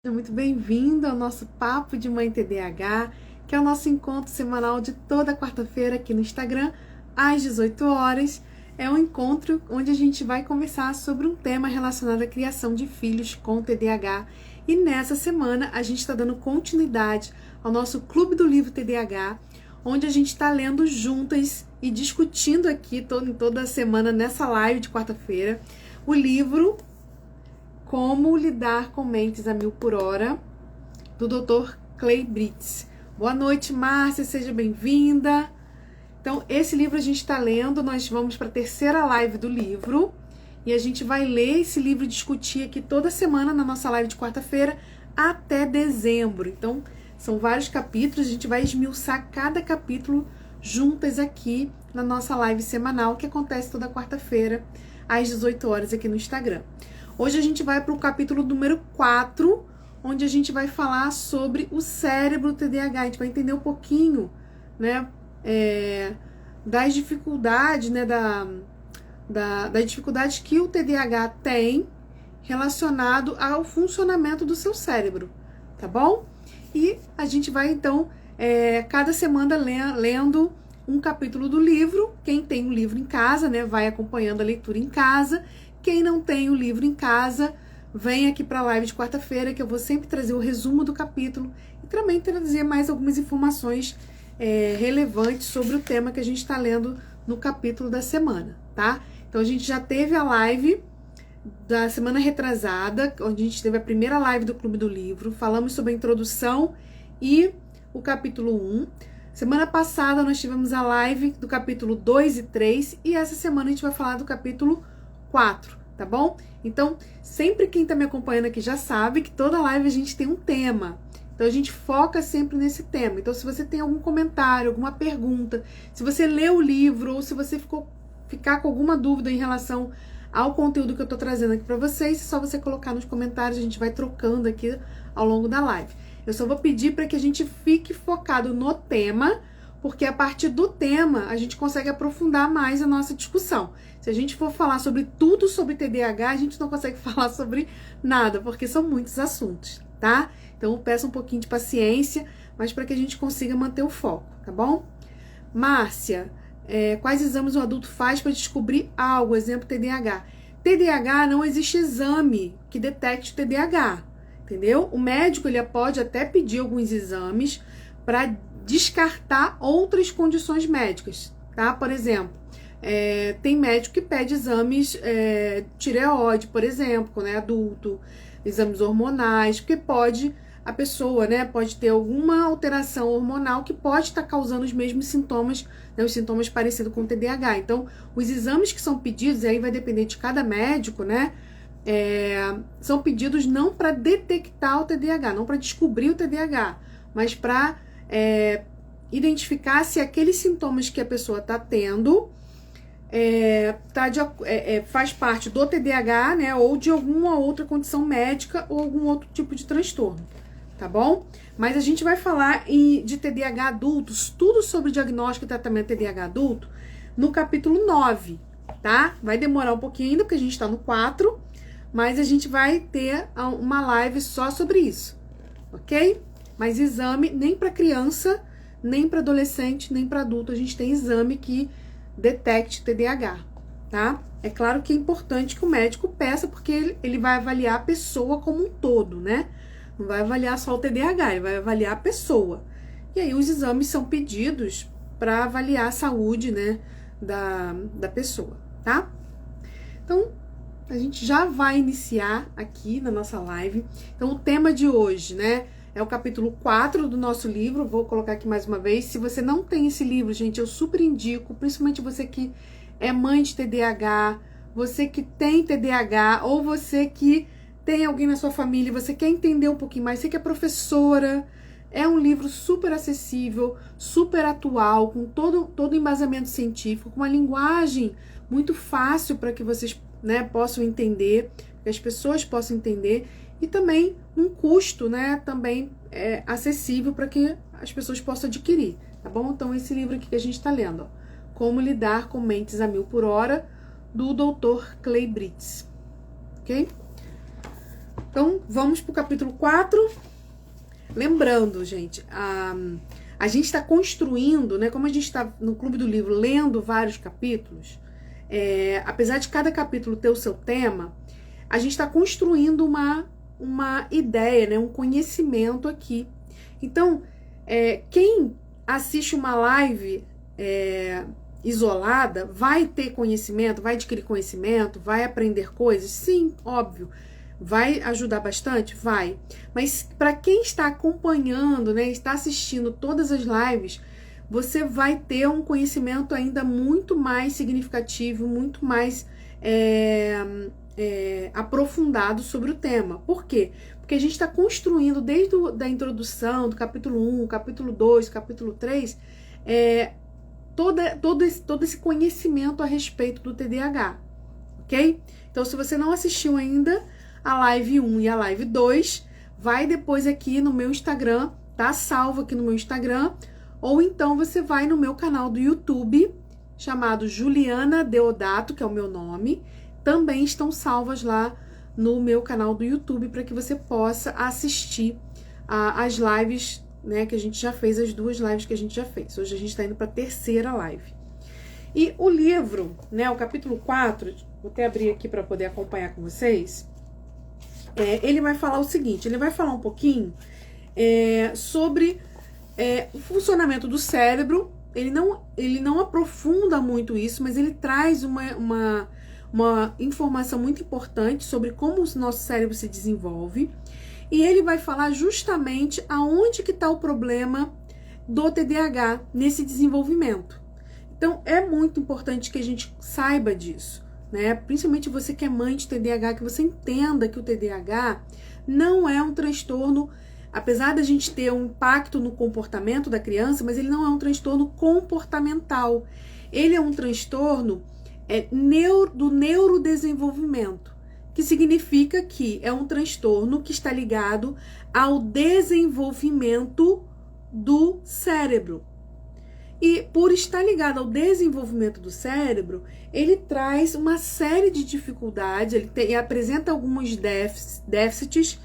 Seja muito bem-vindo ao nosso Papo de Mãe TDAH, que é o nosso encontro semanal de toda quarta-feira aqui no Instagram, às 18 horas. É um encontro onde a gente vai conversar sobre um tema relacionado à criação de filhos com TDAH. E nessa semana a gente está dando continuidade ao nosso Clube do Livro TDAH, onde a gente está lendo juntas e discutindo aqui toda semana nessa live de quarta-feira o livro Como Lidar com Mentes a Mil por Hora, do Dr. Clay Britz. Boa noite, Márcia, seja bem-vinda. Então, esse livro a gente está lendo, nós vamos para a terceira live do livro, e a gente vai ler esse livro e discutir aqui toda semana na nossa live de quarta-feira até dezembro. Então, são vários capítulos, a gente vai esmiuçar cada capítulo juntas aqui na nossa live semanal, que acontece toda quarta-feira, às 18 horas aqui no Instagram. Hoje a gente vai para o capítulo número 4, onde a gente vai falar sobre o cérebro TDAH. A gente vai entender um pouquinho, né, das dificuldades, né, das dificuldades que o TDAH tem relacionado ao funcionamento do seu cérebro, tá bom? E a gente vai, então, cada semana lendo um capítulo do livro. Quem tem o livro em casa, né, vai acompanhando a leitura em casa. Quem não tem o livro em casa, vem aqui para a live de quarta-feira, que eu vou sempre trazer o resumo do capítulo e também trazer mais algumas informações relevantes sobre o tema que a gente está lendo no capítulo da semana, tá? Então, a gente já teve a live da semana retrasada, onde a gente teve a primeira live do Clube do Livro, falamos sobre a introdução e o capítulo 1. Semana passada, nós tivemos a live do capítulo 2 e 3, e essa semana a gente vai falar do capítulo 4, tá bom? Então, sempre quem tá me acompanhando aqui já sabe que toda live a gente tem um tema. Então, a gente foca sempre nesse tema. Então, se você tem algum comentário, alguma pergunta, se você leu o livro ou se você ficar com alguma dúvida em relação ao conteúdo que eu tô trazendo aqui para vocês, é só você colocar nos comentários, a gente vai trocando aqui ao longo da live. Eu só vou pedir para que a gente fique focado no tema, porque a partir do tema a gente consegue aprofundar mais a nossa discussão. Se a gente for falar sobre tudo sobre TDAH, a gente não consegue falar sobre nada, porque são muitos assuntos, tá? Então eu peço um pouquinho de paciência, mas para que a gente consiga manter o foco, tá bom? Márcia, quais exames um adulto faz para descobrir algo? Exemplo, TDAH. TDAH, não existe exame que detecte o TDAH, entendeu? O médico ele pode até pedir alguns exames para descartar outras condições médicas, tá? Por exemplo, tem médico que pede exames tireoide, por exemplo, né, adulto, exames hormonais, porque a pessoa, né, pode ter alguma alteração hormonal que pode estar causando os mesmos sintomas, né, os sintomas parecidos com o TDAH. Então, os exames que são pedidos, aí vai depender de cada médico, né, são pedidos não para detectar o TDAH, não para descobrir o TDAH, mas para identificar se aqueles sintomas que a pessoa está tendo faz parte do TDAH, né, ou de alguma outra condição médica ou algum outro tipo de transtorno, tá bom? Mas a gente vai falar de TDAH adultos, tudo sobre diagnóstico e tratamento de TDAH adulto, no capítulo 9, tá? Vai demorar um pouquinho ainda, porque a gente tá no 4, mas a gente vai ter uma live só sobre isso, ok? Mas exame nem para criança, nem para adolescente, nem para adulto, a gente tem exame que detecte TDAH, tá? É claro que é importante que o médico peça, porque ele vai avaliar a pessoa como um todo, né? Não vai avaliar só o TDAH, ele vai avaliar a pessoa. E aí os exames são pedidos para avaliar a saúde, né, da pessoa, tá? Então, a gente já vai iniciar aqui na nossa live. Então, o tema de hoje, né, é o capítulo 4 do nosso livro. Vou colocar aqui mais uma vez. Se você não tem esse livro, gente, eu super indico, principalmente você que é mãe de TDAH, você que tem TDAH, ou você que tem alguém na sua família, você quer entender um pouquinho mais, você que é professora. É um livro super acessível, super atual, com todo embasamento científico, com uma linguagem muito fácil para que vocês, né, possam entender, que as pessoas possam entender, e também um custo, né, também acessível para que as pessoas possam adquirir, tá bom? Então, esse livro aqui que a gente está lendo, ó, Como Lidar com Mentes a Mil por Hora, do Dr. Clay Britz, ok? Então, vamos para o capítulo 4. Lembrando, gente, a gente está construindo, né? Como a gente está no Clube do Livro lendo vários capítulos, apesar de cada capítulo ter o seu tema, a gente está construindo uma ideia, né? Um conhecimento aqui. Então, quem assiste uma live isolada vai ter conhecimento, vai adquirir conhecimento, vai aprender coisas? Sim, óbvio. Vai ajudar bastante? Vai. Mas para quem está acompanhando, né, está assistindo todas as lives, você vai ter um conhecimento ainda muito mais significativo, muito mais aprofundado sobre o tema. Por quê? Porque a gente está construindo desde a introdução, do capítulo 1, capítulo 2, capítulo 3, todo esse conhecimento a respeito do TDAH, ok? Então, se você não assistiu ainda a live 1 e a live 2, vai depois aqui no meu Instagram, tá salvo aqui no meu Instagram, ou então você vai no meu canal do YouTube, chamado Juliana Deodato, que é o meu nome, também estão salvas lá no meu canal do YouTube, para que você possa assistir as lives, né, que a gente já fez, as 2 lives que a gente já fez. Hoje a gente está indo para a 3ª live. E o livro, né, o capítulo 4, vou até abrir aqui para poder acompanhar com vocês, ele vai falar o seguinte, ele vai falar um pouquinho sobre o funcionamento do cérebro. Ele não aprofunda muito isso, mas ele traz uma informação muito importante sobre como o nosso cérebro se desenvolve. E ele vai falar justamente aonde que está o problema do TDAH nesse desenvolvimento. Então, é muito importante que a gente saiba disso, né? Principalmente você que é mãe de TDAH, que você entenda que o TDAH não é um transtorno, apesar da gente ter um impacto no comportamento da criança, mas ele não é um transtorno comportamental. Ele é um transtorno do neurodesenvolvimento, que significa que é um transtorno que está ligado ao desenvolvimento do cérebro. E por estar ligado ao desenvolvimento do cérebro, ele traz uma série de dificuldades, ele apresenta alguns déficits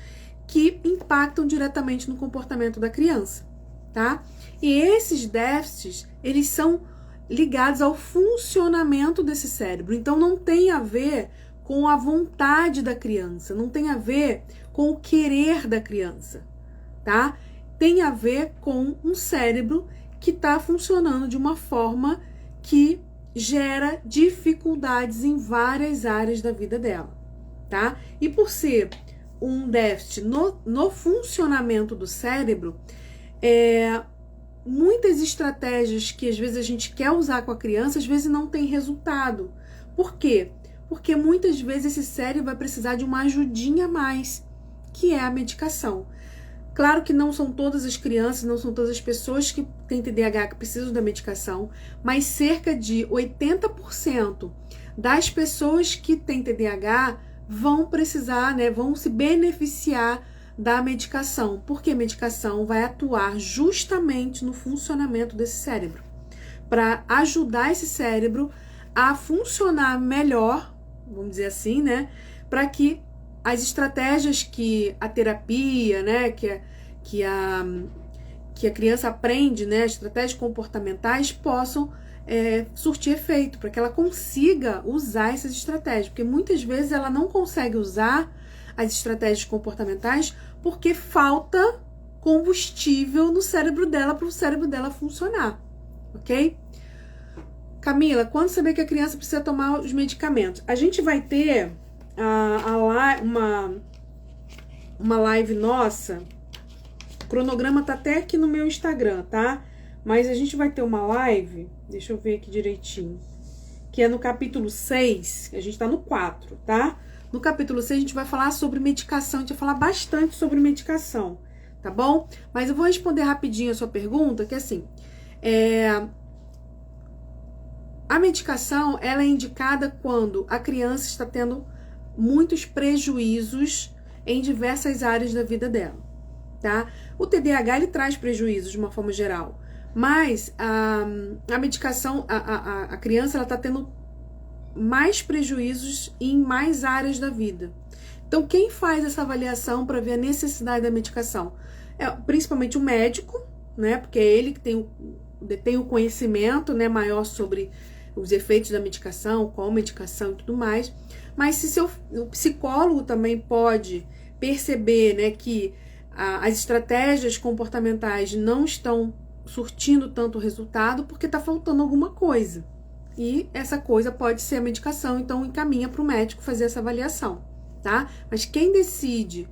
que impactam diretamente no comportamento da criança, tá? E esses déficits, eles são ligados ao funcionamento desse cérebro. Então não tem a ver com a vontade da criança, não tem a ver com o querer da criança, tá? Tem a ver com um cérebro que está funcionando de uma forma que gera dificuldades em várias áreas da vida dela, tá? E por ser um déficit no funcionamento do cérebro, muitas estratégias que às vezes a gente quer usar com a criança, às vezes não tem resultado. Por quê? Porque muitas vezes esse cérebro vai precisar de uma ajudinha a mais, que é a medicação. Claro que não são todas as crianças, não são todas as pessoas que têm TDAH que precisam da medicação, mas cerca de 80% das pessoas que têm TDAH vão precisar, né, vão se beneficiar da medicação, porque a medicação vai atuar justamente no funcionamento desse cérebro, para ajudar esse cérebro a funcionar melhor, vamos dizer assim, né, para que as estratégias que a terapia, né, que a criança aprende, né, estratégias comportamentais possam surtir efeito, para que ela consiga usar essas estratégias, porque muitas vezes ela não consegue usar as estratégias comportamentais porque falta combustível no cérebro dela para o cérebro dela funcionar, ok? Camila, quando saber que a criança precisa tomar os medicamentos? A gente vai ter uma live nossa, o cronograma tá até aqui no meu Instagram, tá? Mas a gente vai ter uma live, deixa eu ver aqui direitinho, que é no capítulo 6, a gente tá no 4, tá? No capítulo 6 a gente vai falar sobre medicação, a gente vai falar bastante sobre medicação, tá bom? Mas eu vou responder rapidinho a sua pergunta, que é assim, a medicação, ela é indicada quando a criança está tendo muitos prejuízos em diversas áreas da vida dela, tá? O TDAH, ele traz prejuízos de uma forma geral, mas a medicação, a criança, ela está tendo mais prejuízos em mais áreas da vida. Então, quem faz essa avaliação para ver a necessidade da medicação? É principalmente o médico, né? Porque é ele que tem o conhecimento, né, maior sobre os efeitos da medicação, qual medicação e tudo mais. Mas se o psicólogo também pode perceber, né, que as estratégias comportamentais não estão surtindo tanto resultado porque está faltando alguma coisa. E essa coisa pode ser a medicação, então encaminha para o médico fazer essa avaliação, tá? Mas quem decide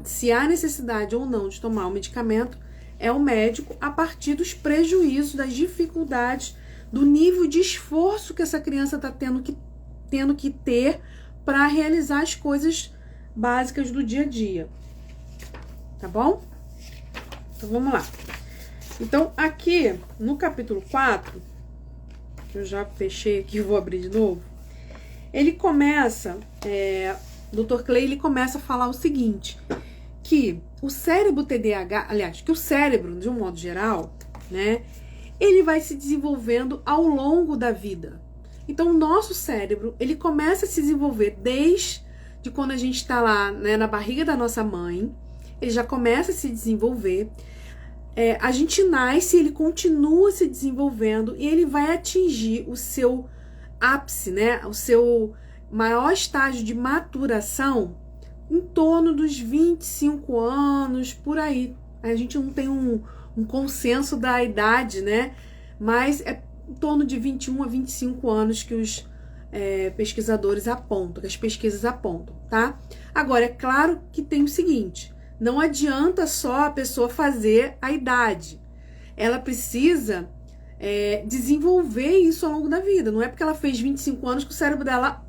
se há necessidade ou não de tomar o medicamento é o médico, a partir dos prejuízos, das dificuldades, do nível de esforço que essa criança está tendo que ter para realizar as coisas básicas do dia a dia. Tá bom? Então vamos lá. Então aqui no capítulo 4, que eu já fechei aqui, vou abrir de novo, ele começa, Dr. Clay, ele começa a falar o seguinte, que o cérebro TDAH, aliás, que o cérebro, de um modo geral, né, ele vai se desenvolvendo ao longo da vida. Então, o nosso cérebro, ele começa a se desenvolver desde quando a gente está lá, né, na barriga da nossa mãe, ele já começa a se desenvolver. A gente nasce, ele continua se desenvolvendo e ele vai atingir o seu ápice, né, o seu maior estágio de maturação em torno dos 25 anos, por aí. A gente não tem um consenso da idade, né? Mas é em torno de 21 a 25 anos que os pesquisadores apontam, que as pesquisas apontam, tá? Agora, é claro que tem o seguinte, não adianta só a pessoa fazer a idade. Ela precisa desenvolver isso ao longo da vida. Não é porque ela fez 25 anos que o cérebro dela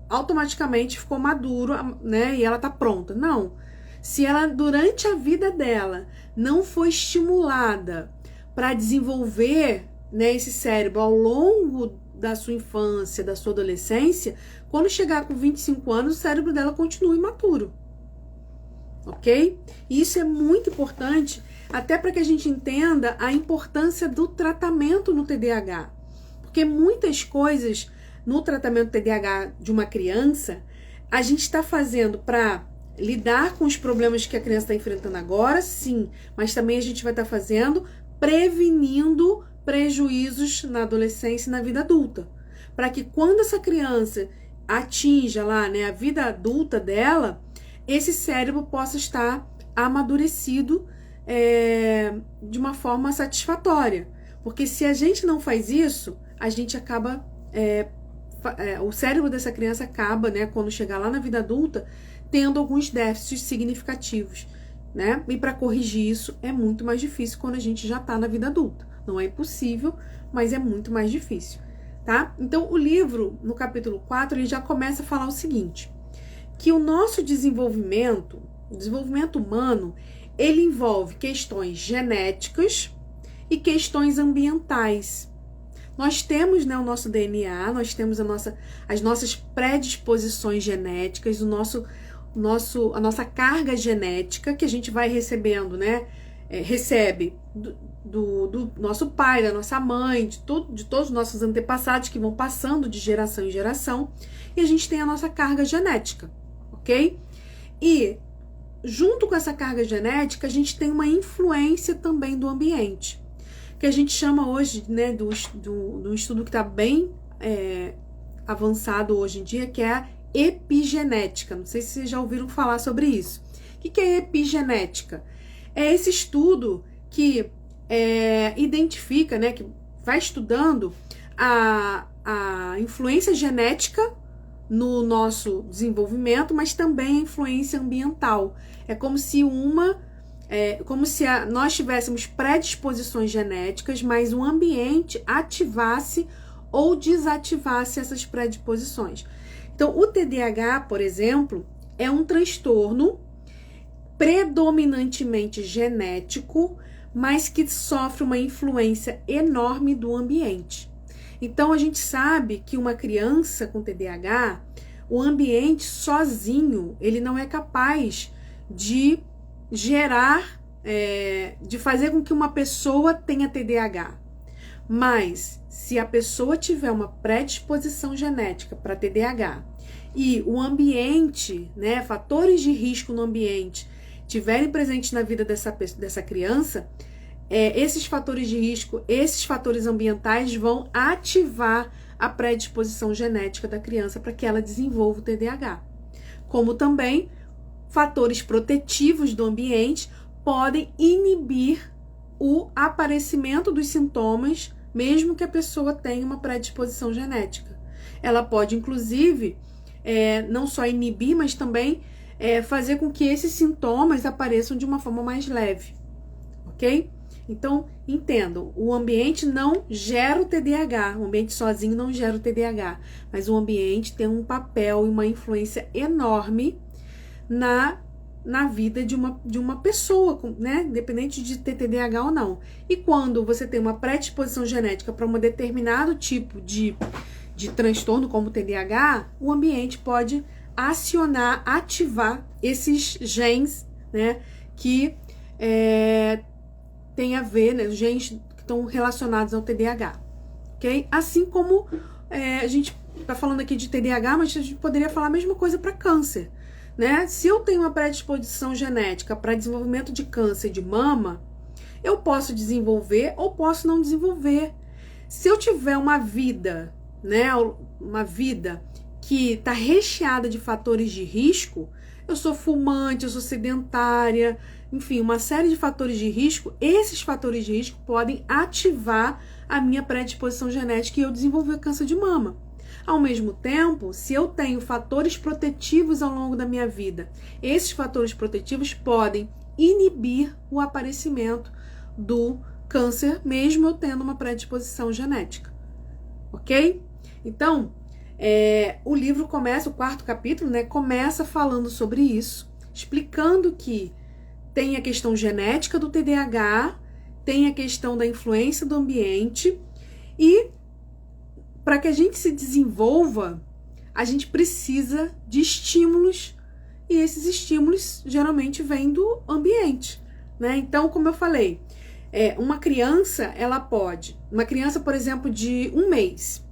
automaticamente ficou maduro, né, e ela tá pronta. Não. Se ela, durante a vida dela, não foi estimulada para desenvolver, né, esse cérebro ao longo da sua infância, da sua adolescência, quando chegar com 25 anos, o cérebro dela continua imaturo. Ok? E isso é muito importante, até para que a gente entenda a importância do tratamento no TDAH. Porque muitas coisas no tratamento TDAH de uma criança, a gente está fazendo para lidar com os problemas que a criança está enfrentando agora, sim, mas também a gente vai estar fazendo prevenindo prejuízos na adolescência e na vida adulta. Para que quando essa criança atinja lá, né, a vida adulta dela, esse cérebro possa estar amadurecido de uma forma satisfatória. Porque se a gente não faz isso, a gente acaba... o cérebro dessa criança acaba, né, quando chegar lá na vida adulta, tendo alguns déficits significativos, né? E para corrigir isso é muito mais difícil quando a gente já está na vida adulta. Não é impossível, mas é muito mais difícil, tá? Então, o livro, no capítulo 4, ele já começa a falar o seguinte, que o nosso desenvolvimento, o desenvolvimento humano, ele envolve questões genéticas e questões ambientais. Nós temos, né, o nosso DNA, nós temos as nossas predisposições genéticas, a nossa carga genética que a gente vai recebendo, né? Recebe do nosso pai, da nossa mãe, de todos os nossos antepassados que vão passando de geração em geração, e a gente tem a nossa carga genética, ok? E junto com essa carga genética, a gente tem uma influência também do ambiente, que a gente chama hoje, né, do estudo que está bem avançado hoje em dia, que é a epigenética. Não sei se vocês já ouviram falar sobre isso. O que é epigenética? É esse estudo que identifica, né, que vai estudando a influência genética no nosso desenvolvimento, mas também a influência ambiental. É como se nós tivéssemos predisposições genéticas, mas o ambiente ativasse ou desativasse essas predisposições. Então, o TDAH, por exemplo, é um transtorno predominantemente genético, mas que sofre uma influência enorme do ambiente. Então, a gente sabe que uma criança com TDAH, o ambiente sozinho, ele não é capaz de gerar, de fazer com que uma pessoa tenha TDAH. Mas, se a pessoa tiver uma predisposição genética para TDAH e o ambiente, né, fatores de risco no ambiente, tiverem presentes na vida dessa criança, esses fatores de risco, esses fatores ambientais vão ativar a predisposição genética da criança para que ela desenvolva o TDAH. Como também fatores protetivos do ambiente podem inibir o aparecimento dos sintomas, mesmo que a pessoa tenha uma predisposição genética. Ela pode, inclusive, não só inibir, mas também fazer com que esses sintomas apareçam de uma forma mais leve, ok? Então, entendam, o ambiente não gera o TDAH, o ambiente sozinho não gera o TDAH, mas o ambiente tem um papel e uma influência enorme na vida de uma pessoa, né? Independente de ter TDAH ou não. E quando você tem uma predisposição genética para um determinado tipo de transtorno, como o TDAH, o ambiente pode ativar esses genes, né? Que tem a ver, né? Os genes que estão relacionados ao TDAH, ok? Assim como a gente está falando aqui de TDAH, mas a gente poderia falar a mesma coisa para câncer, né? Se eu tenho uma predisposição genética para desenvolvimento de câncer de mama, eu posso desenvolver ou posso não desenvolver. Se eu tiver uma vida, né? Uma vida que está recheada de fatores de risco, eu sou fumante, eu sou sedentária, enfim, uma série de fatores de risco, esses fatores de risco podem ativar a minha predisposição genética e eu desenvolver câncer de mama. Ao mesmo tempo, se eu tenho fatores protetivos ao longo da minha vida, esses fatores protetivos podem inibir o aparecimento do câncer, mesmo eu tendo uma predisposição genética, ok? Então, o livro começa, o 4º capítulo, né, começa falando sobre isso, explicando que tem a questão genética do TDAH, tem a questão da influência do ambiente e para que a gente se desenvolva, a gente precisa de estímulos e esses estímulos geralmente vêm do ambiente, né? Então, como eu falei, uma criança, uma criança, por exemplo, de 1 mês,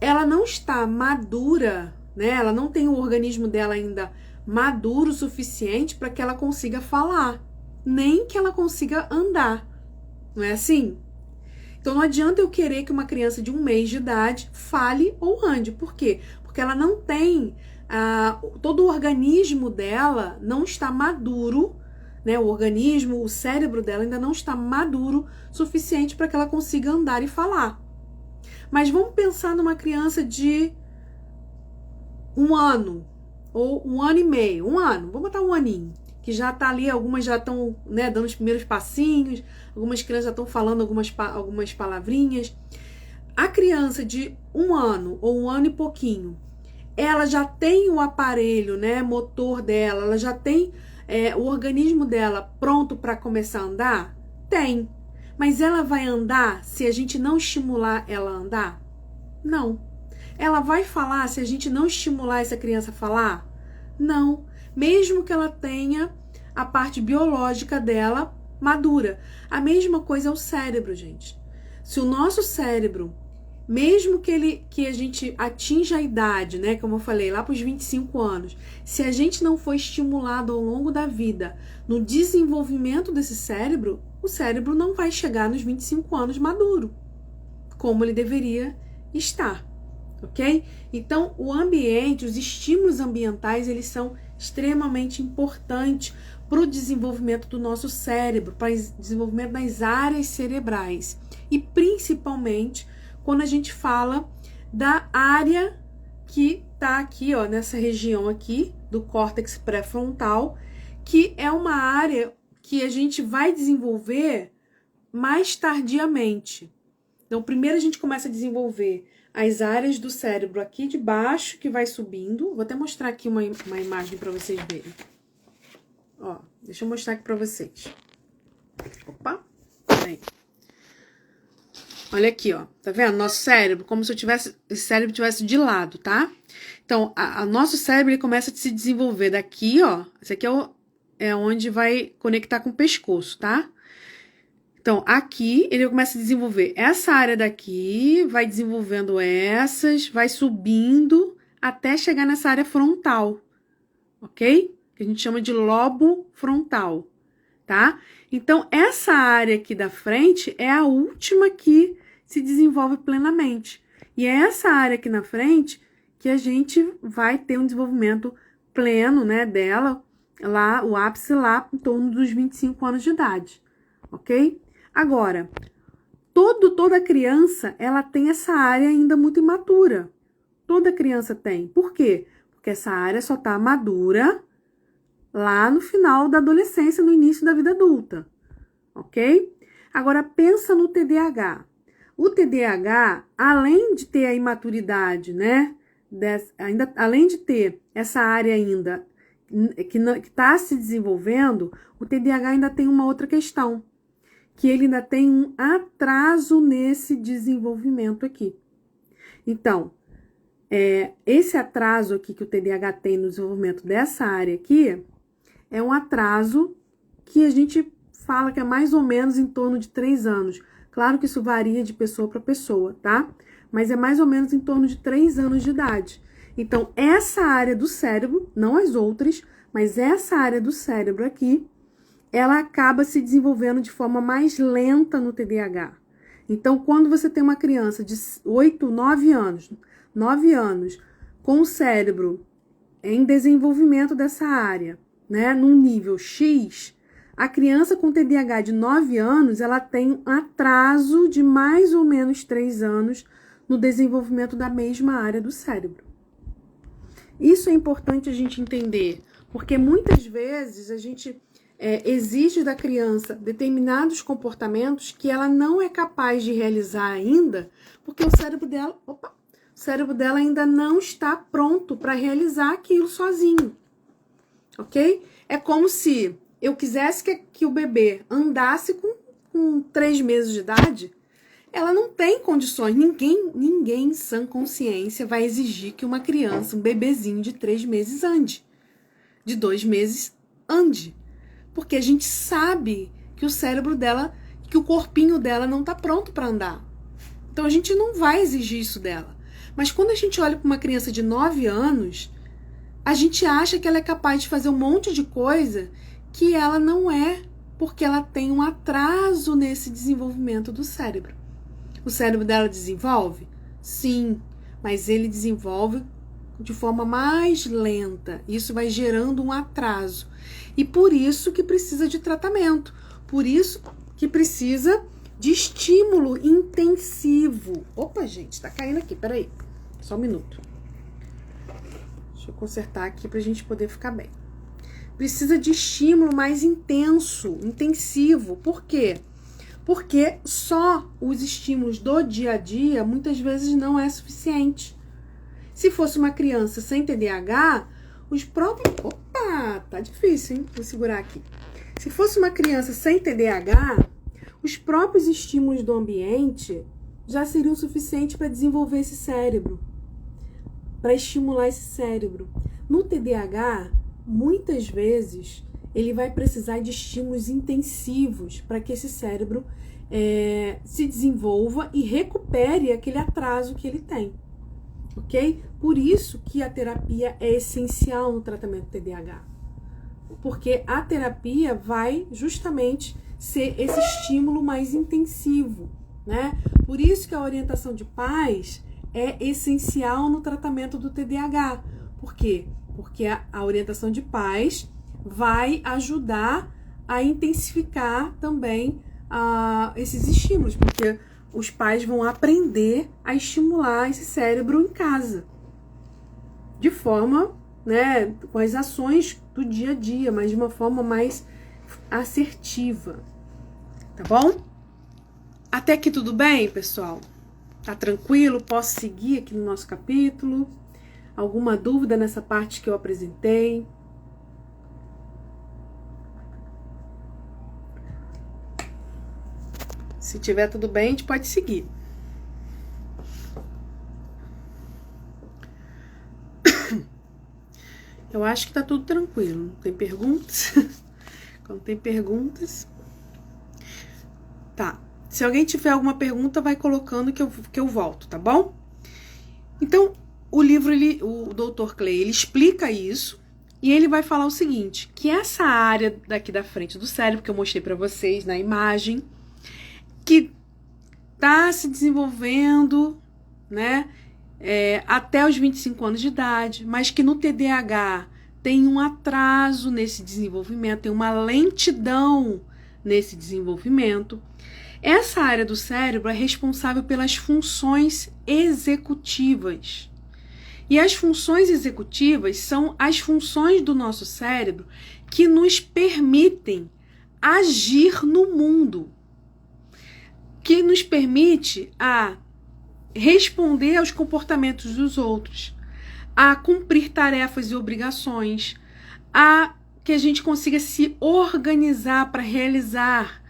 ela não está madura, né? Ela não tem o organismo dela ainda maduro o suficiente para que ela consiga falar, nem que ela consiga andar, não é assim? Então não adianta eu querer que uma criança de 1 mês de idade fale ou ande. Por quê? Porque ela não tem, todo o organismo dela não está maduro, né? O organismo, o cérebro dela ainda não está maduro suficiente para que ela consiga andar e falar. Mas vamos pensar numa criança de 1 ano, ou 1 ano e meio, 1 ano, vamos botar 1 aninho, que já tá ali, algumas já estão, né, dando os primeiros passinhos, algumas crianças já estão falando algumas palavrinhas. A criança de 1 ano ou 1 ano e pouquinho, ela já tem o aparelho, né, motor dela, ela já tem o organismo dela pronto para começar a andar? Tem. Mas ela vai andar se a gente não estimular ela a andar? Não. Ela vai falar se a gente não estimular essa criança a falar? Não. Mesmo que ela tenha a parte biológica dela madura. A mesma coisa é o cérebro, gente. Se o nosso cérebro, mesmo que a gente atinja a idade, né, como eu falei, lá para os 25 anos, se a gente não for estimulado ao longo da vida no desenvolvimento desse cérebro, o cérebro não vai chegar nos 25 anos maduro, como ele deveria estar, ok? Então, o ambiente, os estímulos ambientais, eles são extremamente importantes para o desenvolvimento do nosso cérebro, para o desenvolvimento das áreas cerebrais e principalmente quando a gente fala da área que está aqui, ó, nessa região aqui do córtex pré-frontal, que é uma área que a gente vai desenvolver mais tardiamente. Então, primeiro a gente começa a desenvolver as áreas do cérebro aqui de baixo, que vai subindo. Vou até mostrar aqui uma imagem para vocês verem. Ó, deixa eu mostrar aqui para vocês. Opa, peraí. Olha aqui, ó, tá vendo? Nosso cérebro, como se esse cérebro tivesse de lado, tá? Então, nosso cérebro, ele começa a se desenvolver daqui, ó. Esse aqui é onde vai conectar com o pescoço, tá? Então, aqui, ele começa a desenvolver essa área daqui, vai desenvolvendo essas, vai subindo até chegar nessa área frontal, ok? Que a gente chama de lobo frontal, tá? Então, essa área aqui da frente é a última que se desenvolve plenamente. E é essa área aqui na frente que a gente vai ter um desenvolvimento pleno, né, dela, lá, o ápice lá em torno dos 25 anos de idade, ok? Agora, toda criança, ela tem essa área ainda muito imatura. Toda criança tem. Por quê? Porque essa área só tá madura lá no final da adolescência, no início da vida adulta, ok? Agora, pensa no TDAH. O TDAH, além de ter a imaturidade, né, além de ter essa área ainda que está se desenvolvendo, o TDAH ainda tem uma outra questão, que ele ainda tem um atraso nesse desenvolvimento aqui. Então, esse atraso aqui que o TDAH tem no desenvolvimento dessa área aqui, é um atraso que a gente fala que é mais ou menos em torno de 3 anos. Claro que isso varia de pessoa para pessoa, tá? Mas é mais ou menos em torno de 3 anos de idade. Então, essa área do cérebro, não as outras, mas essa área do cérebro aqui, ela acaba se desenvolvendo de forma mais lenta no TDAH. Então, quando você tem uma criança de 8, 9 anos, com o cérebro em desenvolvimento dessa área, né, num nível X, a criança com TDAH de 9 anos, ela tem um atraso de mais ou menos 3 anos no desenvolvimento da mesma área do cérebro. Isso é importante a gente entender, porque muitas vezes a gente exige da criança determinados comportamentos que ela não é capaz de realizar ainda, porque o cérebro dela ainda não está pronto para realizar aquilo sozinho, ok? É como se eu quisesse que o bebê andasse com 3 meses de idade, ela não tem condições, ninguém em sã consciência vai exigir que uma criança, um bebezinho de 3 meses ande, de 2 meses ande, porque a gente sabe que o cérebro dela, que o corpinho dela não está pronto para andar. Então a gente não vai exigir isso dela. Mas quando a gente olha para uma criança de 9 anos, a gente acha que ela é capaz de fazer um monte de coisa que ela não é, porque ela tem um atraso nesse desenvolvimento do cérebro. O cérebro dela desenvolve? Sim, mas ele desenvolve de forma mais lenta. Isso vai gerando um atraso. E por isso que precisa de tratamento. Por isso que precisa de estímulo intensivo. Opa, gente, tá caindo aqui, peraí. Só um minuto. Deixa eu consertar aqui pra gente poder ficar bem. Precisa de estímulo mais intensivo. Por quê? Porque só os estímulos do dia a dia muitas vezes não é suficiente. Se fosse uma criança sem TDAH, os próprios... Opa, tá difícil, hein? Vou segurar aqui. Se fosse uma criança sem TDAH, os próprios estímulos do ambiente já seriam suficientes para desenvolver esse cérebro, para estimular esse cérebro. No TDAH, muitas vezes, ele vai precisar de estímulos intensivos para que esse cérebro se desenvolva e recupere aquele atraso que ele tem, ok? Por isso que a terapia é essencial no tratamento do TDAH, porque a terapia vai justamente ser esse estímulo mais intensivo, né? Por isso que a orientação de pais é essencial no tratamento do TDAH. Por quê? Porque a orientação de pais vai ajudar a intensificar também esses estímulos, porque os pais vão aprender a estimular esse cérebro em casa, de forma, né, com as ações do dia a dia, mas de uma forma mais assertiva, tá bom? Até aqui tudo bem, pessoal? Tá tranquilo? Posso seguir aqui no nosso capítulo? Alguma dúvida nessa parte que eu apresentei? Se tiver tudo bem, a gente pode seguir. Eu acho que tá tudo tranquilo. Não tem perguntas? Quando tem perguntas... Tá. Se alguém tiver alguma pergunta, vai colocando que eu volto, tá bom? Então, o livro, o Dr. Clay, ele explica isso e ele vai falar o seguinte, que essa área daqui da frente do cérebro, que eu mostrei para vocês na imagem, que está se desenvolvendo, né, até os 25 anos de idade, mas que no TDAH tem um atraso nesse desenvolvimento, tem uma lentidão nesse desenvolvimento. Essa área do cérebro é responsável pelas funções executivas. E as funções executivas são as funções do nosso cérebro que nos permitem agir no mundo, que nos permite a responder aos comportamentos dos outros, a cumprir tarefas e obrigações, a que a gente consiga se organizar para realizar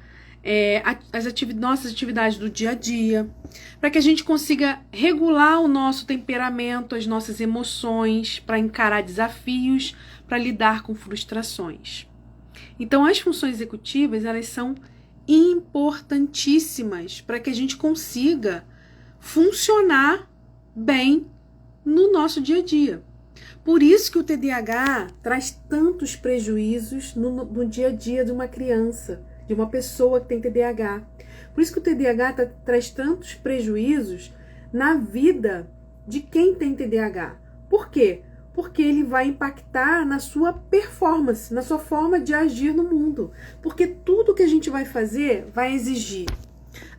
nossas atividades do dia a dia, para que a gente consiga regular o nosso temperamento, as nossas emoções, para encarar desafios, para lidar com frustrações. Então, as funções executivas, elas são importantíssimas para que a gente consiga funcionar bem no nosso dia a dia. Por isso que o TDAH traz tantos prejuízos no dia a dia de uma criança, de uma pessoa que tem TDAH. Por isso que o TDAH traz tantos prejuízos na vida de quem tem TDAH. Por quê? Porque ele vai impactar na sua performance, na sua forma de agir no mundo. Porque tudo que a gente vai fazer vai exigir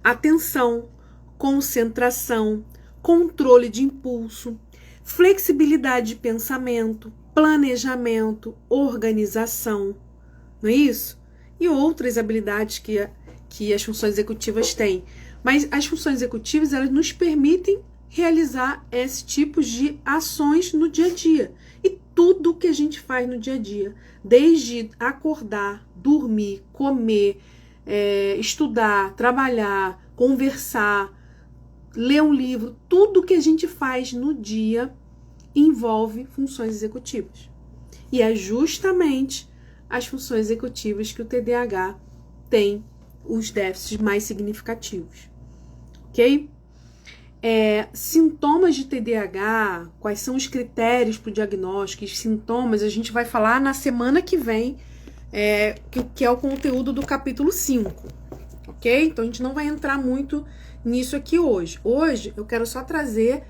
atenção, concentração, controle de impulso, flexibilidade de pensamento, planejamento, organização, não é isso? E outras habilidades que as funções executivas têm. Mas as funções executivas, elas nos permitem realizar esse tipo de ações no dia a dia. E tudo que a gente faz no dia a dia, desde acordar, dormir, comer, estudar, trabalhar, conversar, ler um livro, tudo que a gente faz no dia envolve funções executivas. E é justamente as funções executivas que o TDAH tem os déficits mais significativos. Ok? Sintomas de TDAH, quais são os critérios para o diagnóstico, os sintomas, a gente vai falar na semana que vem, que é o conteúdo do capítulo 5. Ok? Então a gente não vai entrar muito nisso aqui hoje. Hoje eu quero só trazer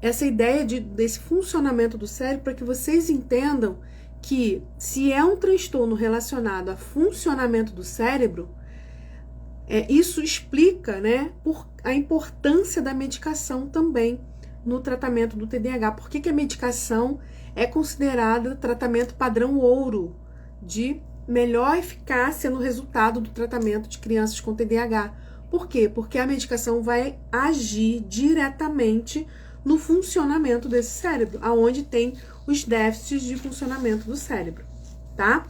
essa ideia desse funcionamento do cérebro para que vocês entendam que se é um transtorno relacionado a funcionamento do cérebro, isso explica, né, a importância da medicação também no tratamento do TDAH. Por que a medicação é considerada tratamento padrão ouro de melhor eficácia no resultado do tratamento de crianças com TDAH? Por quê? Porque a medicação vai agir diretamente no funcionamento desse cérebro, aonde tem os déficits de funcionamento do cérebro, tá?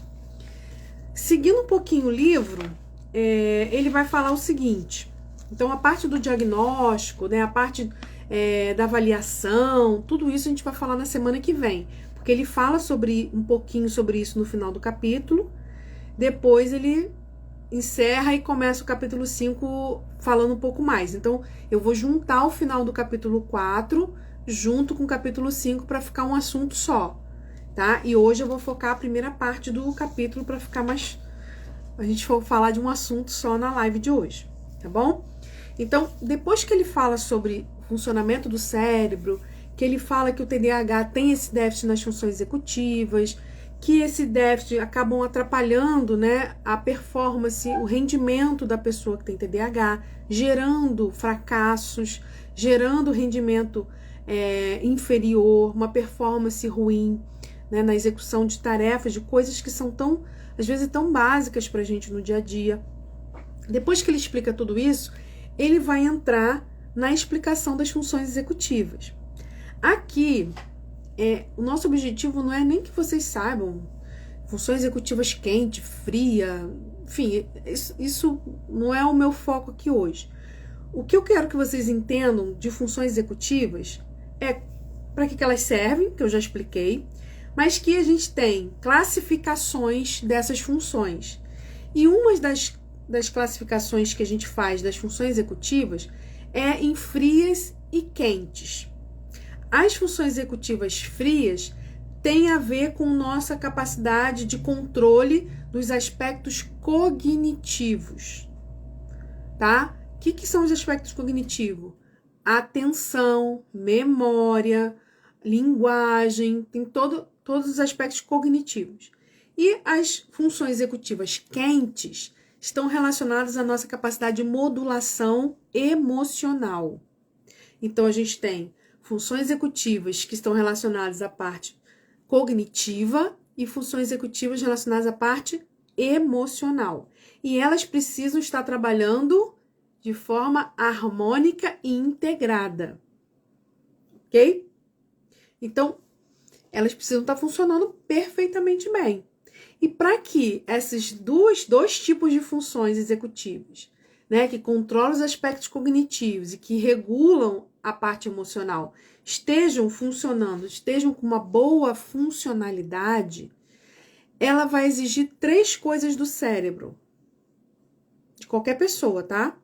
Seguindo um pouquinho o livro, ele vai falar o seguinte. Então, a parte do diagnóstico, né, a parte da avaliação, tudo isso a gente vai falar na semana que vem, porque ele fala um pouquinho sobre isso no final do capítulo. Depois ele encerra e começa o capítulo 5 falando um pouco mais. Então, eu vou juntar o final do capítulo 4 junto com o capítulo 5 para ficar um assunto só, tá? E hoje eu vou focar a primeira parte do capítulo para ficar mais... a gente for falar de um assunto só na live de hoje, tá bom? Então, depois que ele fala sobre funcionamento do cérebro, que ele fala que o TDAH tem esse déficit nas funções executivas, que esse déficit acabam atrapalhando, né, a performance, o rendimento da pessoa que tem TDAH, gerando fracassos, gerando rendimento inferior, uma performance ruim, né, na execução de tarefas, de coisas que são às vezes tão básicas pra gente no dia a dia. Depois que ele explica tudo isso, ele vai entrar na explicação das funções executivas. Aqui, o nosso objetivo não é nem que vocês saibam funções executivas quente, fria, enfim, isso não é o meu foco aqui hoje. O que eu quero que vocês entendam de funções executivas é para que elas servem, que eu já expliquei, mas que a gente tem classificações dessas funções. E uma das classificações que a gente faz das funções executivas é em frias e quentes. As funções executivas frias têm a ver com nossa capacidade de controle dos aspectos cognitivos, tá? O que são os aspectos cognitivos? Atenção, memória, linguagem, tem todos os aspectos cognitivos. E as funções executivas quentes estão relacionadas à nossa capacidade de modulação emocional. Então, a gente tem funções executivas que estão relacionadas à parte cognitiva e funções executivas relacionadas à parte emocional. E elas precisam estar trabalhando de forma harmônica e integrada. Ok? Então, elas precisam estar funcionando perfeitamente bem. E para que esses dois tipos de funções executivas, né, que controlam os aspectos cognitivos e que regulam a parte emocional, estejam funcionando, estejam com uma boa funcionalidade, ela vai exigir 3 coisas do cérebro, de qualquer pessoa, tá?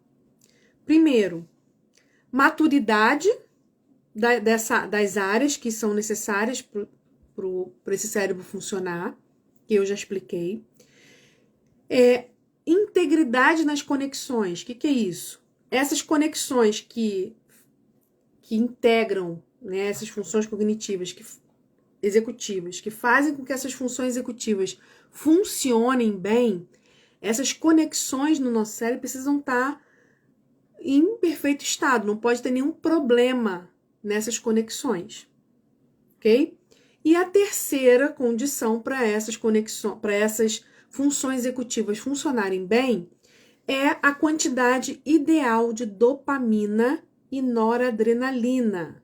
Primeiro, maturidade das áreas que são necessárias para esse cérebro funcionar, que eu já expliquei. Integridade nas conexões. O que é isso? Essas conexões que integram, né, essas funções cognitivas executivas, que fazem com que essas funções executivas funcionem bem, essas conexões no nosso cérebro precisam estar em perfeito estado, não pode ter nenhum problema nessas conexões, ok? E a terceira condição para essas conexões, para essas funções executivas funcionarem bem, é a quantidade ideal de dopamina e noradrenalina,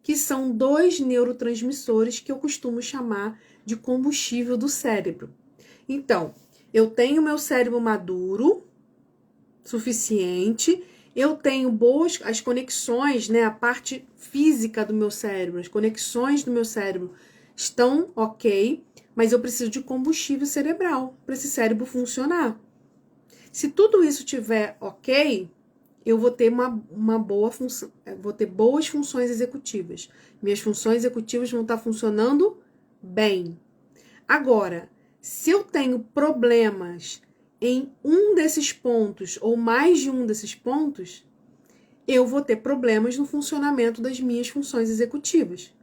que são 2 neurotransmissores que eu costumo chamar de combustível do cérebro. Então, eu tenho meu cérebro maduro, suficiente, eu tenho boas as conexões, né, a parte física do meu cérebro, as conexões do meu cérebro estão ok, mas eu preciso de combustível cerebral para esse cérebro funcionar. Se tudo isso estiver ok, eu vou ter uma boa função, vou ter boas funções executivas. Minhas funções executivas vão estar funcionando bem. Agora, se eu tenho problemas em um desses pontos ou mais de um desses pontos, eu vou ter problemas no funcionamento das minhas funções executivas.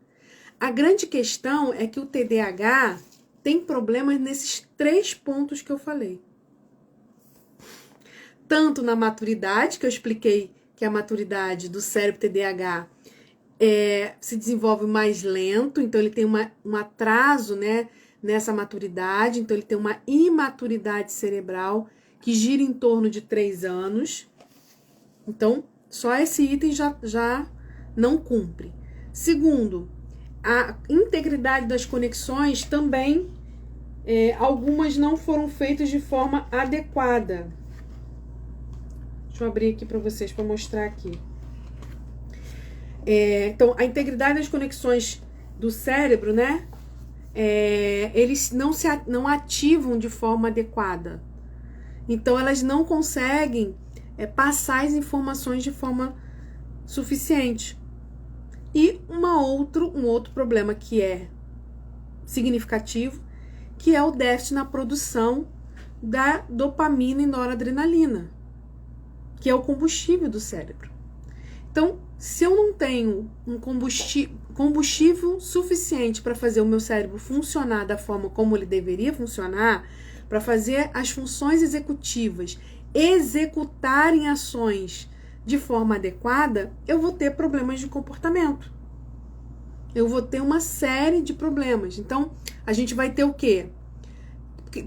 A grande questão é que o TDAH tem problemas nesses 3 pontos que eu falei. Tanto na maturidade, que eu expliquei que a maturidade do cérebro TDAH se desenvolve mais lento, então ele tem um atraso, né, nessa maturidade, então ele tem uma imaturidade cerebral que gira em torno de 3 anos. Então, só esse item já não cumpre. Segundo, a integridade das conexões também, algumas não foram feitas de forma adequada. Deixa eu abrir aqui para vocês, para mostrar aqui. Então, a integridade das conexões do cérebro, né? Eles não ativam de forma adequada. Então, elas não conseguem passar as informações de forma suficiente. E um outro problema que é significativo, que é o déficit na produção da dopamina e noradrenalina, que é o combustível do cérebro. Então, se eu não tenho um combustível suficiente para fazer o meu cérebro funcionar da forma como ele deveria funcionar, para fazer as funções executivas executarem ações de forma adequada, eu vou ter problemas de comportamento. Eu vou ter uma série de problemas. Então, a gente vai ter o quê?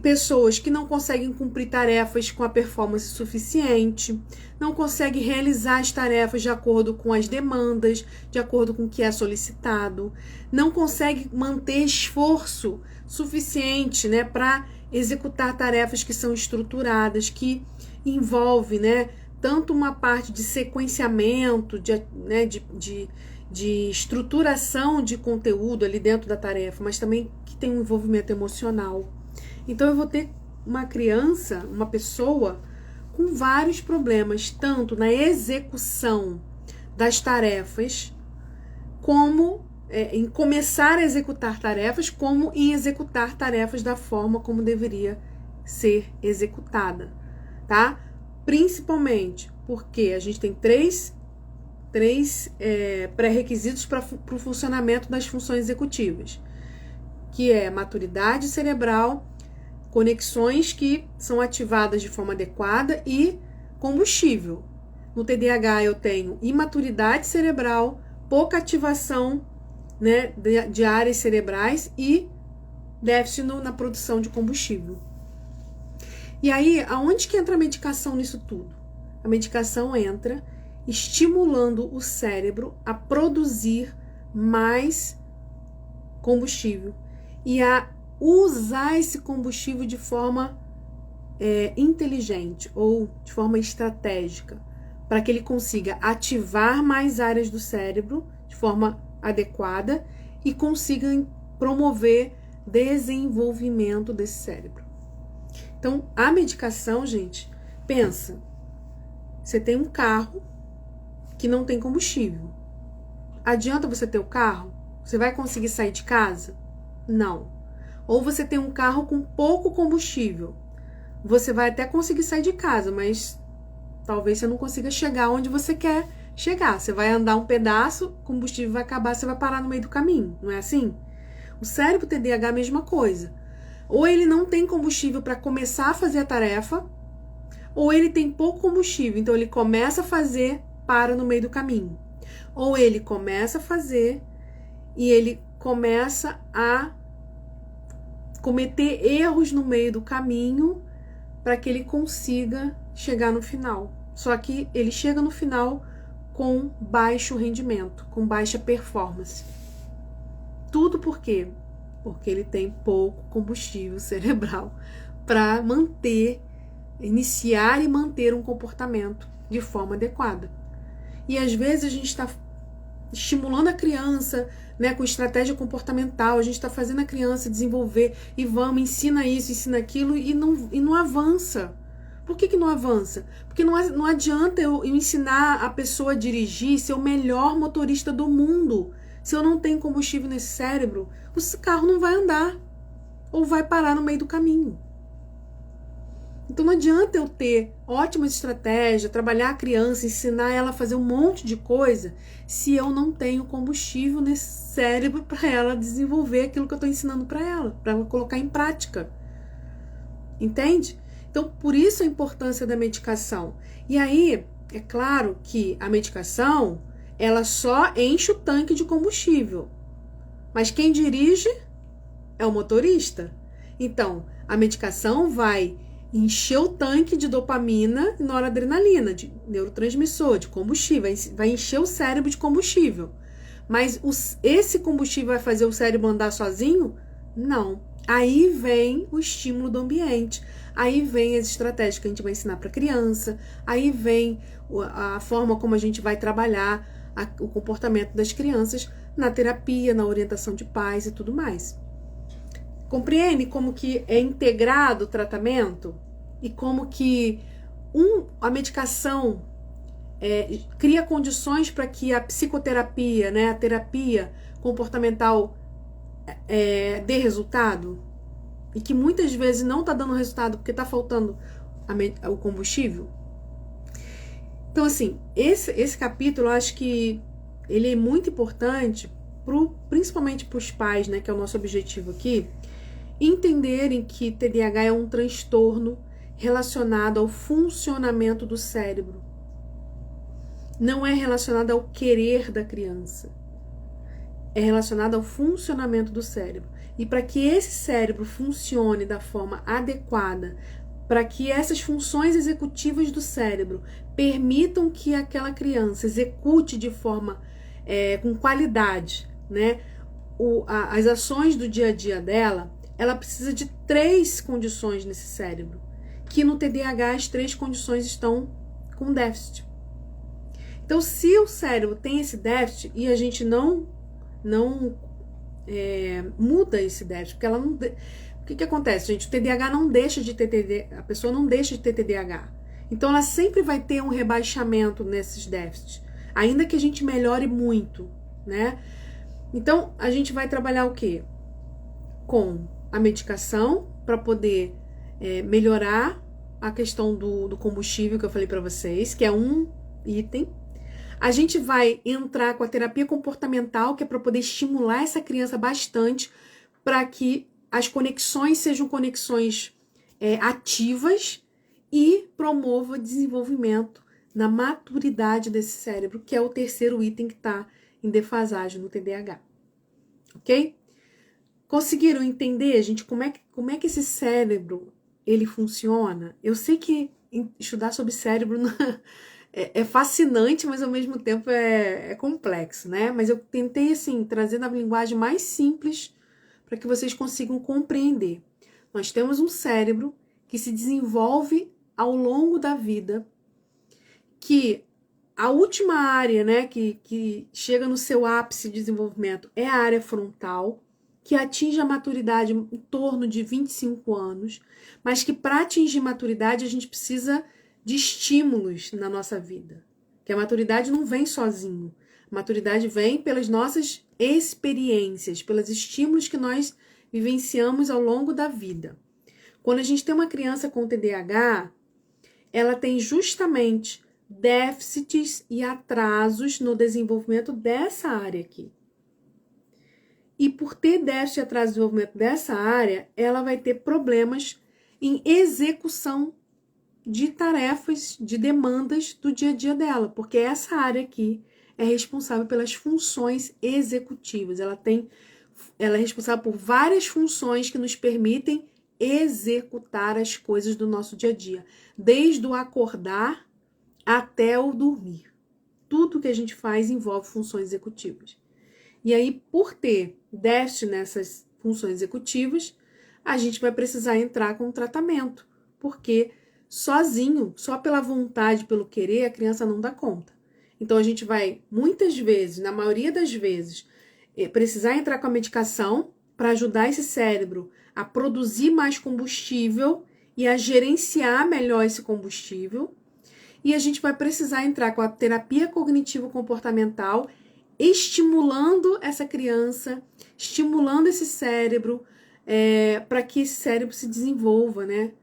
Pessoas que não conseguem cumprir tarefas com a performance suficiente, não conseguem realizar as tarefas de acordo com as demandas, de acordo com o que é solicitado, não conseguem manter esforço suficiente, né, para executar tarefas que são estruturadas, que envolvem, né, tanto uma parte de sequenciamento, de estruturação de conteúdo ali dentro da tarefa, mas também que tem um envolvimento emocional. Então, eu vou ter uma criança, uma pessoa com vários problemas, tanto na execução das tarefas, como em começar a executar tarefas, como em executar tarefas da forma como deveria ser executada, tá? Principalmente porque a gente tem três pré-requisitos para o funcionamento das funções executivas, que é maturidade cerebral, conexões que são ativadas de forma adequada e combustível. No TDAH eu tenho imaturidade cerebral, pouca ativação, né, de áreas cerebrais e déficit na produção de combustível. E aí, aonde que entra a medicação nisso tudo? A medicação entra estimulando o cérebro a produzir mais combustível e a usar esse combustível de forma inteligente ou de forma estratégica, para que ele consiga ativar mais áreas do cérebro de forma adequada e consiga promover desenvolvimento desse cérebro. Então, a medicação, gente, pensa, você tem um carro que não tem combustível. Adianta você ter o carro? Você vai conseguir sair de casa? Não. Ou você tem um carro com pouco combustível. Você vai até conseguir sair de casa, mas talvez você não consiga chegar onde você quer chegar. Você vai andar um pedaço, o combustível vai acabar, você vai parar no meio do caminho. Não é assim? O cérebro TDAH é a mesma coisa. Ou ele não tem combustível para começar a fazer a tarefa, ou ele tem pouco combustível, então ele começa a fazer, para no meio do caminho. Ou ele começa a fazer e ele começa a cometer erros no meio do caminho para que ele consiga chegar no final. Só que ele chega no final com baixo rendimento, com baixa performance. Tudo por quê? Porque ele tem pouco combustível cerebral para iniciar e manter um comportamento de forma adequada. E às vezes a gente está estimulando a criança, né, com estratégia comportamental, a gente está fazendo a criança desenvolver e ensina isso, ensina aquilo e não avança. Por que não avança? Porque não adianta eu ensinar a pessoa a dirigir, ser o melhor motorista do mundo. Se eu não tenho combustível nesse cérebro, o carro não vai andar ou vai parar no meio do caminho. Então não adianta eu ter ótimas estratégias, trabalhar a criança, ensinar ela a fazer um monte de coisa, se eu não tenho combustível nesse cérebro para ela desenvolver aquilo que eu estou ensinando para ela colocar em prática. Entende? Então, por isso a importância da medicação. E aí, é claro que a medicação, ela só enche o tanque de combustível. Mas quem dirige é o motorista. Então, a medicação vai encher o tanque de dopamina e noradrenalina, de neurotransmissor, de combustível, vai encher o cérebro de combustível. Mas esse combustível vai fazer o cérebro andar sozinho? Não. Aí vem o estímulo do ambiente, aí vem as estratégias que a gente vai ensinar para a criança, aí vem a forma como a gente vai trabalhar o comportamento das crianças na terapia, na orientação de pais e tudo mais. Compreende como que é integrado o tratamento e como que a medicação cria condições para que a psicoterapia, né, a terapia comportamental dê resultado e que muitas vezes não está dando resultado porque está faltando o combustível. Então, assim, esse capítulo eu acho que ele é muito importante principalmente para os pais, né, que é o nosso objetivo aqui, entenderem que TDAH é um transtorno relacionado ao funcionamento do cérebro. Não é relacionado ao querer da criança. É relacionado ao funcionamento do cérebro. E para que esse cérebro funcione da forma adequada, para que essas funções executivas do cérebro permitam que aquela criança execute de forma com qualidade, né, as ações do dia a dia dela, ela precisa de 3 condições nesse cérebro, que no TDAH as 3 condições estão com déficit. Então, se o cérebro tem esse déficit e a gente não muda esse déficit, porque ela não... O que acontece, gente? O TDAH não deixa de ter TDAH, a pessoa não deixa de ter TDAH. Então, ela sempre vai ter um rebaixamento nesses déficits, ainda que a gente melhore muito, né? Então, a gente vai trabalhar o quê? Com a medicação para poder melhorar a questão do combustível que eu falei para vocês, que é um item. A gente vai entrar com a terapia comportamental, que é para poder estimular essa criança bastante, para que as conexões sejam conexões ativas e promova o desenvolvimento na maturidade desse cérebro, que é o terceiro item que está em defasagem no TDAH. Ok? Conseguiram entender, gente, como é que esse cérebro ele funciona? Eu sei que estudar sobre cérebro é fascinante, mas ao mesmo tempo é complexo, né? Mas eu tentei, assim, trazer na linguagem mais simples para que vocês consigam compreender. Nós temos um cérebro que se desenvolve ao longo da vida, que a última área, né, que chega no seu ápice de desenvolvimento é a área frontal, que atinge a maturidade em torno de 25 anos, mas que para atingir maturidade a gente precisa de estímulos na nossa vida. Que a maturidade não vem sozinho. A maturidade vem pelas nossas experiências, pelos estímulos que nós vivenciamos ao longo da vida. Quando a gente tem uma criança com TDAH, ela tem justamente déficits e atrasos no desenvolvimento dessa área aqui. E por ter déficit e atraso no desenvolvimento dessa área, ela vai ter problemas em execução de tarefas, de demandas do dia a dia dela, porque essa área aqui é responsável pelas funções executivas. Ela é responsável por várias funções que nos permitem executar as coisas do nosso dia a dia, desde o acordar até o dormir. Tudo que a gente faz envolve funções executivas. E aí, por ter déficit nessas funções executivas, a gente vai precisar entrar com um tratamento, porque sozinho, só pela vontade, pelo querer, a criança não dá conta. Então, a gente vai, muitas vezes, na maioria das vezes, precisar entrar com a medicação para ajudar esse cérebro a produzir mais combustível e a gerenciar melhor esse combustível. E a gente vai precisar entrar com a terapia cognitivo-comportamental, estimulando essa criança, estimulando esse cérebro, para que esse cérebro se desenvolva, né?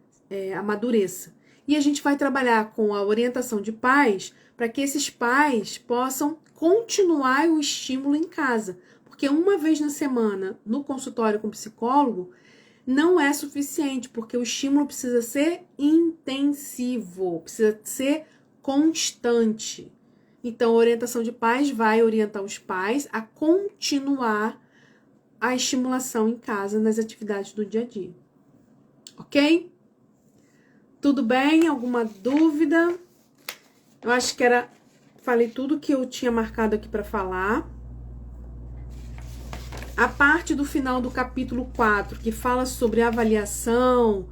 Amadureça. E a gente vai trabalhar com a orientação de pais para que esses pais possam continuar o estímulo em casa. Porque uma vez na semana, no consultório com o psicólogo, não é suficiente, porque o estímulo precisa ser intensivo, precisa ser constante. Então, a orientação de pais vai orientar os pais a continuar a estimulação em casa nas atividades do dia a dia. Ok? Tudo bem? Alguma dúvida? Eu acho que falei tudo que eu tinha marcado aqui para falar. A parte do final do capítulo 4, que fala sobre avaliação,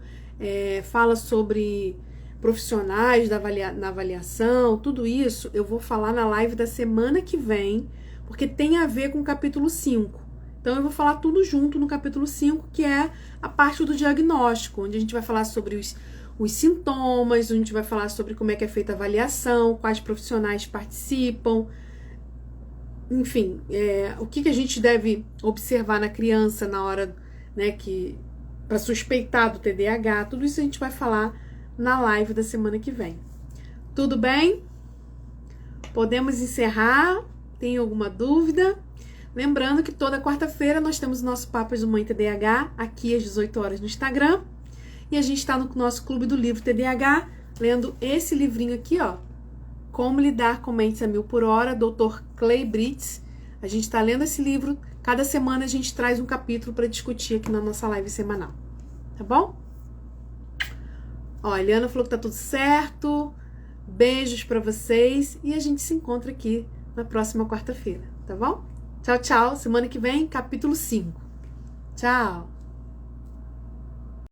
fala sobre profissionais na avaliação, tudo isso eu vou falar na live da semana que vem, porque tem a ver com o capítulo 5. Então eu vou falar tudo junto no capítulo 5, que é a parte do diagnóstico, onde a gente vai falar sobre os sintomas, onde a gente vai falar sobre como é que é feita a avaliação, quais profissionais participam, enfim, o que a gente deve observar na criança na hora, né, para suspeitar do TDAH, tudo isso a gente vai falar na live da semana que vem. Tudo bem? Podemos encerrar? Tem alguma dúvida? Lembrando que toda quarta-feira nós temos o nosso Papas do Mãe TDAH, aqui às 18 horas no Instagram. E a gente está no nosso Clube do Livro TDAH, lendo esse livrinho aqui, ó. Como Lidar com Mentes a Mil por Hora, Dr. Clay Britz. A gente está lendo esse livro. Cada semana a gente traz um capítulo para discutir aqui na nossa live semanal. Tá bom? Ó, a Eliana falou que tá tudo certo. Beijos para vocês. E a gente se encontra aqui na próxima quarta-feira, tá bom? Tchau, tchau. Semana que vem, capítulo 5. Tchau.